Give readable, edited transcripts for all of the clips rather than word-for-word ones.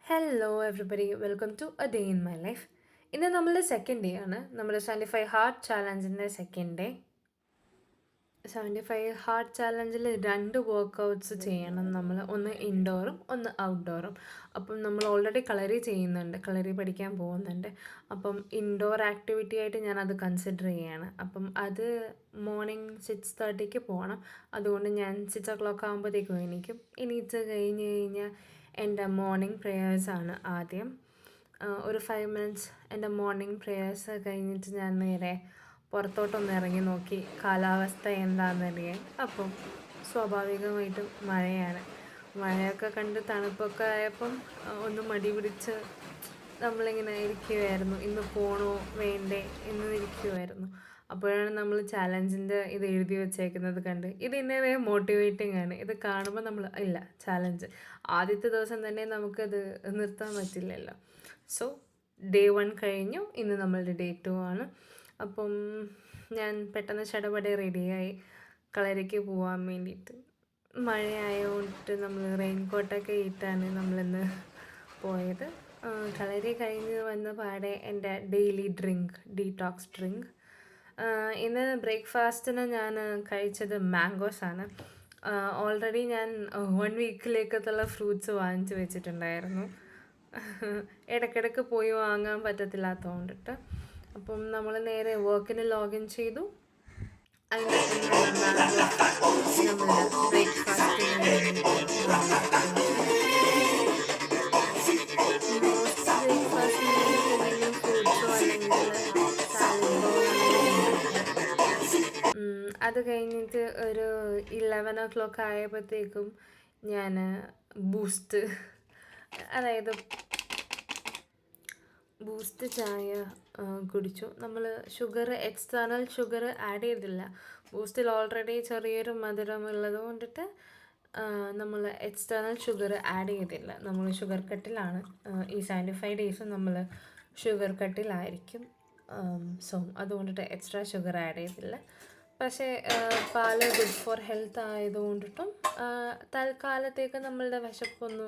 Hello everybody welcome to a day in my life. ഇന്ന് നമ്മളുടെ second day ആണ്. നമ്മുടെ 75 ഹാർട്ട് ചാലഞ്ചിൻ്റെ സെക്കൻഡ് ഡേ. 75 ഹാർട്ട് ചാലഞ്ചിൽ രണ്ട് വർക്കൗട്ട്സ് ചെയ്യണം നമ്മൾ. ഒന്ന് ഇൻഡോറും ഒന്ന് ഔട്ട്ഡോറും. അപ്പം നമ്മൾ ഓൾറെഡി കളരി ചെയ്യുന്നുണ്ട്, കളരി പഠിക്കാൻ പോകുന്നുണ്ട്. അപ്പം ഇൻഡോർ ആക്ടിവിറ്റി ആയിട്ട് ഞാനത് കൺസിഡർ ചെയ്യുകയാണ്. അപ്പം അത് മോർണിംഗ് 6:30 പോകണം. അതുകൊണ്ട് ഞാൻ 6 o'clock ആകുമ്പോഴത്തേക്കും എണീറ്റ് കഴിഞ്ഞ് കഴിഞ്ഞാൽ എൻ്റെ മോർണിംഗ് പ്രേയേഴ്സാണ് ആദ്യം. ഒരു 5 minutes എൻ്റെ മോർണിംഗ് പ്രേയേഴ്സ് കഴിഞ്ഞിട്ട് ഞാൻ നേരെ പുറത്തോട്ടൊന്ന് ഇറങ്ങി നോക്കി കാലാവസ്ഥ എന്താണെന്നറിയാൻ. അപ്പം സ്വാഭാവികമായിട്ടും മഴയാണ്. മഴയൊക്കെ കണ്ട് തണുപ്പൊക്കെ ആയപ്പം ഒന്ന് മടി പിടിച്ച് നമ്മളിങ്ങനെ ഇരിക്കുമായിരുന്നു. ഇന്ന് പോകണോ വേണ്ടേ എന്ന് ഇരിക്കുമായിരുന്നു. അപ്പോഴാണ് നമ്മൾ ചാലഞ്ചിൻ്റെ ഇത് എഴുതി വച്ചേക്കുന്നത് കണ്ട്. ഇത് ഇന്നേ മോട്ടിവേറ്റിംഗ് ആണ്. ഇത് കാണുമ്പോൾ നമ്മൾ ഇല്ല ചാലഞ്ച് ആദ്യത്തെ ദിവസം തന്നെ നമുക്കത് നിർത്താൻ പറ്റില്ലല്ലോ. സോ ഡേ 1 കഴിഞ്ഞു. ഇന്ന് നമ്മളുടെ ഡേ 2 ആണ്. അപ്പം ഞാൻ പെട്ടെന്ന് ചടപടെ റെഡിയായി കളരിക്ക് പോകാൻ വേണ്ടിയിട്ട്. മഴയായതുകൊണ്ട് നമ്മൾ റെയിൻകോട്ടൊക്കെ ഇട്ടാണ് നമ്മളിന്ന് പോയത്. കളരി കഴിഞ്ഞ് വന്ന പാടെ എൻ്റെ ഡെയിലി ഡ്രിങ്ക്, ഡീടോക്സ് ഡ്രിങ്ക്. ഇന്ന് ബ്രേക്ക്ഫാസ്റ്റിന് ഞാൻ കഴിച്ചത് മാംഗോസാണ്. ഓൾറെഡി ഞാൻ 1 വീക്കിലേക്കത്തുള്ള ഫ്രൂട്ട്സ് വാങ്ങിച്ച് വെച്ചിട്ടുണ്ടായിരുന്നു. ഇടയ്ക്കിടയ്ക്ക് പോയി വാങ്ങാൻ പറ്റത്തില്ലാത്തതുകൊണ്ടിട്ട്. അപ്പം നമ്മൾ നേരെ വർക്കിന് ലോഗിൻ ചെയ്തു. അതിൻ്റെ മാംഗോസ് നമ്മളുടെ ബ്രേക്ക്ഫാസ്റ്റിന് വേണ്ടിയിട്ട് മോസ്റ്റ്ലി ബ്രേക്ക്ഫാസ്റ്റിന് വേണ്ടിയിട്ട് എന്തെങ്കിലും ഫ്രൂട്ട്സോ അല്ലെങ്കിൽ സാലഡോ അത് കഴിഞ്ഞിട്ട് ഒരു 11 o'clock ആയപ്പോഴത്തേക്കും ഞാൻ ബൂസ്റ്റ്, അതായത് ബൂസ്റ്റ് ചായ കുടിച്ചു. നമ്മൾ എക്സ്റ്റേണൽ ഷുഗർ ആഡ് ചെയ്തില്ല. ബൂസ്റ്റിൽ ഓൾറെഡി ചെറിയൊരു മധുരം ഉള്ളത് കൊണ്ടിട്ട് നമ്മൾ എക്സ്റ്റേണൽ ഷുഗർ ആഡ് ചെയ്തില്ല. നമ്മൾ ഷുഗർ കട്ടിലാണ്. ഈ 75 ഡേയ്സും നമ്മൾ ഷുഗർ കട്ടിലായിരിക്കും. സോ അതുകൊണ്ടിട്ട് എക്സ്ട്രാ ഷുഗർ ആഡ് ചെയ്തില്ല. പക്ഷേ പാല് ഗുഡ് ഫോർ ഹെൽത്ത് ആയതുകൊണ്ടിട്ടും തൽക്കാലത്തേക്ക് നമ്മളുടെ വിശപ്പൊന്ന്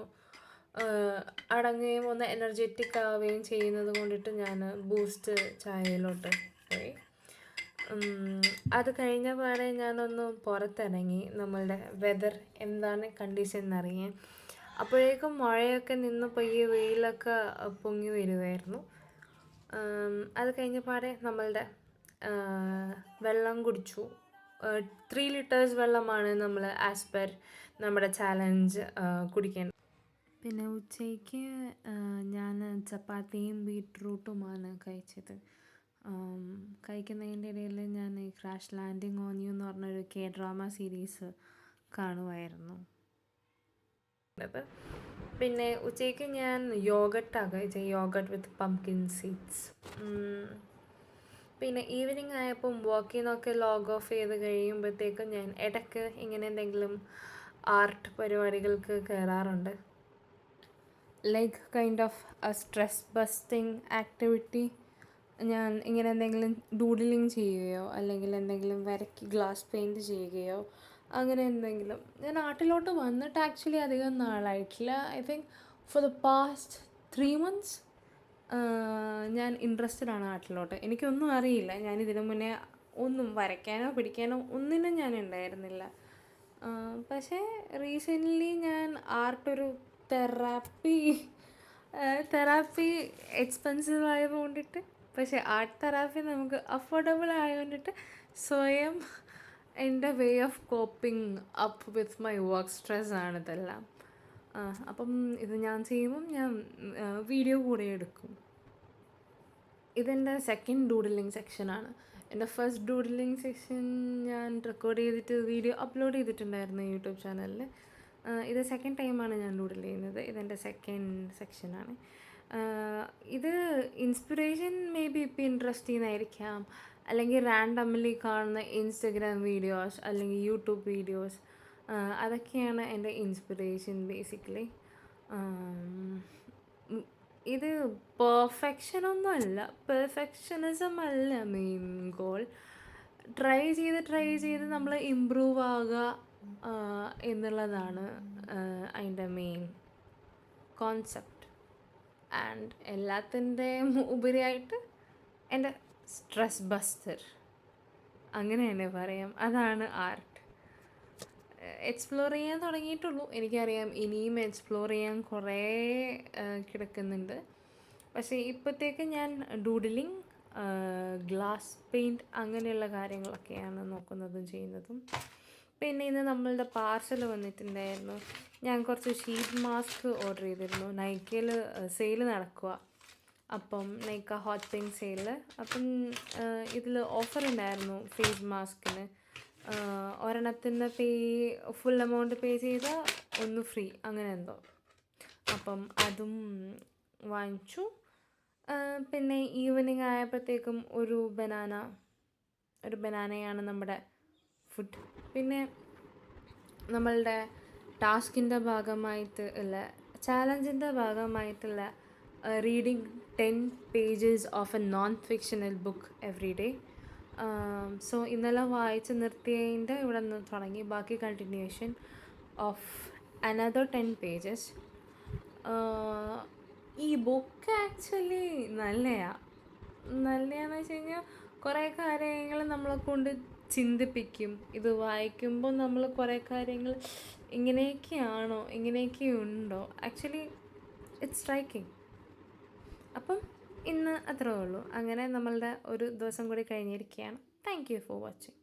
അടങ്ങുകയും ഒന്ന് എനർജറ്റിക് ആവുകയും ചെയ്യുന്നത് കൊണ്ടിട്ട് ഞാൻ ബൂസ്റ്റ് ചായയിലോട്ട് പോയി. അത് കഴിഞ്ഞ പാടെ ഞാനൊന്ന് പുറത്തിറങ്ങി നമ്മളുടെ വെതർ എന്താണ് കണ്ടീഷൻ എന്നറിയാൻ. അപ്പോഴേക്കും മഴയൊക്കെ നിന്ന് പയ്യെ വെയിലൊക്കെ പൊങ്ങി വരുമായിരുന്നു. അത് കഴിഞ്ഞ പാടെ നമ്മളുടെ വെള്ളം കുടിച്ചു. 3 liters വെള്ളമാണ് നമ്മൾ ആസ് പെർ നമ്മുടെ ചാലഞ്ച് കുടിക്കേണ്ടത്. പിന്നെ ഉച്ചയ്ക്ക് ഞാൻ ചപ്പാത്തിയും ബീട്രൂട്ടുമാണ് കഴിച്ചത്. കഴിക്കുന്നതിൻ്റെ ഇടയിൽ ഞാൻ ക്രാഷ് ലാൻഡിങ് ഓൺ യു എന്ന് പറഞ്ഞൊരു K-drama സീരീസ് കാണുമായിരുന്നു. പിന്നെ ഉച്ചയ്ക്ക് ഞാൻ യോഗട്ടാണ് കഴിച്ചത്, യോഗട്ട് വിത്ത് പംകിൻ സീഡ്സ്. പിന്നെ ഈവനിങ് ആയപ്പം വാക്കിനൊക്കെ ലോഗ് ഓഫ് ചെയ്ത് കഴിയുമ്പോഴത്തേക്കും ഞാൻ ഇടയ്ക്ക് ഇങ്ങനെ എന്തെങ്കിലും ആർട്ട് പരിപാടികൾക്ക് കയറാറുണ്ട്. Like kind of a stress busting activity. ഞാൻ ഇങ്ങനെ എന്തെങ്കിലും ഡൂഡിലിങ് ചെയ്യുകയോ അല്ലെങ്കിൽ എന്തെങ്കിലും വരയ്ക്ക് ഗ്ലാസ് പെയിൻറ്റ് ചെയ്യുകയോ അങ്ങനെ എന്തെങ്കിലും. ഞാൻ നാട്ടിലോട്ട് വന്നിട്ട് ആക്ച്വലി അധികം നാളായിട്ടില്ല. I think for the past 3 months ഞാൻ ഇൻട്രസ്റ്റഡ് ആണ് നാട്ടിലോട്ട്. എനിക്കൊന്നും അറിയില്ല. ഞാൻ ഇതിനു മുന്നേ ഒന്നും വരയ്ക്കാനോ പിടിക്കാനോ ഒന്നിനും ഞാൻ ഉണ്ടായിരുന്നില്ല. പക്ഷേ റീസെൻ്റ്ലി ഞാൻ ആർട്ടൊരു തെറാപ്പി എക്സ്പെൻസീവ് ആയതുകൊണ്ടിട്ട്, പക്ഷേ ആർട്ട് തെറാപ്പി നമുക്ക് അഫോർഡബിൾ ആയതുകൊണ്ടിട്ട് സ്വയം എൻ്റെ way of coping up with my work stress ആണ് ഇതെല്ലാം. അപ്പം ഇത് ഞാൻ ചെയ്യുമ്പം ഞാൻ വീഡിയോ കൂടെ എടുക്കും. ഇതെൻ്റെ സെക്കൻഡ് ഡൂഡിലിങ് സെക്ഷനാണ്. എൻ്റെ ഫസ്റ്റ് ഡൂഡിലിങ് സെക്ഷൻ ഞാൻ റെക്കോർഡ് ചെയ്തിട്ട് വീഡിയോ അപ്ലോഡ് ചെയ്തിട്ടുണ്ടായിരുന്നു യൂട്യൂബ് ചാനലിൽ. ഇത് സെക്കൻഡ് ടൈമാണ് ഞാൻ ഡൂഡിൽ ചെയ്യുന്നത്. ഇതെൻ്റെ സെക്കൻഡ് സെക്ഷനാണ്. ഇത് ഇൻസ്പിറേഷൻ മേ ബി ഇപ്പോൾ ഇൻട്രസ്റ്റ് ആയിരിക്കാം, അല്ലെങ്കിൽ റാൻഡംലി കാണുന്ന ഇൻസ്റ്റഗ്രാം വീഡിയോസ് അല്ലെങ്കിൽ യൂട്യൂബ് വീഡിയോസ്, അതൊക്കെയാണ് എൻ്റെ ഇൻസ്പിറേഷൻ ബേസിക്കലി. ഇത് പെർഫെക്ഷനിസം അല്ല മെയിൻ ഗോൾ. ട്രൈ ചെയ്ത് നമ്മൾ ഇമ്പ്രൂവ് ആകുക എന്നുള്ളതാണ് അതിൻ്റെ മെയിൻ കോൺസെപ്റ്റ്. ആൻഡ് എല്ലാത്തിൻ്റെയും ഉപരിയായിട്ട് എൻ്റെ സ്ട്രെസ് ബസ്റ്റർ, അങ്ങനെ തന്നെ പറയാം. അതാണ് ആർട്ട്. എക്സ്പ്ലോർ ചെയ്യാൻ തുടങ്ങിയിട്ടുള്ളൂ. എനിക്കറിയാം ഇനിയും എക്സ്പ്ലോർ ചെയ്യാൻ കുറേ കിടക്കുന്നുണ്ട്. പക്ഷേ ഇപ്പോഴത്തേക്ക് ഞാൻ ഡൂഡിലിങ്, ഗ്ലാസ് പെയിൻറ്റ് അങ്ങനെയുള്ള കാര്യങ്ങളൊക്കെയാണ് നോക്കുന്നതും ചെയ്യുന്നതും. പിന്നെ ഇന്ന് നമ്മളുടെ പാർസൽ വന്നിട്ടുണ്ടായിരുന്നു. ഞാൻ കുറച്ച് ഷീറ്റ് മാസ്ക് ഓർഡർ ചെയ്തിരുന്നു. നൈക്കയിൽ സെയിൽ നടക്കുക. അപ്പം നൈക്ക ഹോട്ട് പിങ്ക് സെയിൽ. അപ്പം ഇതിൽ ഓഫർ ഉണ്ടായിരുന്നു ഫേസ് മാസ്കിന്. ഒരെണ്ണത്തിന് ഫുൾ എമൗണ്ട് പേ ചെയ്താൽ ഒന്ന് ഫ്രീ, അങ്ങനെ എന്തോ. അപ്പം അതും വാങ്ങിച്ചു. പിന്നെ ഈവനിങ് ആയപ്പോഴത്തേക്കും ഒരു ബനാനയാണ് നമ്മുടെ ഫുഡ്. പിന്നെ നമ്മളുടെ ടാസ്കിൻ്റെ ഭാഗമായിട്ട് ഉള്ള ചാലഞ്ചിൻ്റെ ഭാഗമായിട്ടുള്ള reading 10 pages of A non fictional book every day. So ഇന്നലെ വായിച്ച് നിർത്തിയതിൻ്റെ ഇവിടെ നിന്ന് തുടങ്ങി ബാക്കി കണ്ടിന്യൂഷൻ ഓഫ് അനദർ 10 pages. ഈ ബുക്ക് ആക്ച്വലി നല്ലതാണെന്ന് വെച്ച് കഴിഞ്ഞാൽ കുറേ കാര്യങ്ങൾ നമ്മളെ കൊണ്ട് ചിന്തിപ്പിക്കും. ഇത് വായിക്കുമ്പോൾ നമ്മൾ കുറേ കാര്യങ്ങൾ ഇങ്ങനെയൊക്കെയാണോ, ഇങ്ങനെയൊക്കെയുണ്ടോ, ആക്ച്വലി ഇറ്റ്സ് സ്ട്രൈക്കിങ്. അപ്പം ഇന്ന് അത്രേ ഉള്ളൂ. അങ്ങനെ നമ്മളുടെ ഒരു ദിവസം കൂടി കഴിഞ്ഞിരിക്കുകയാണ്. Thank you for watching.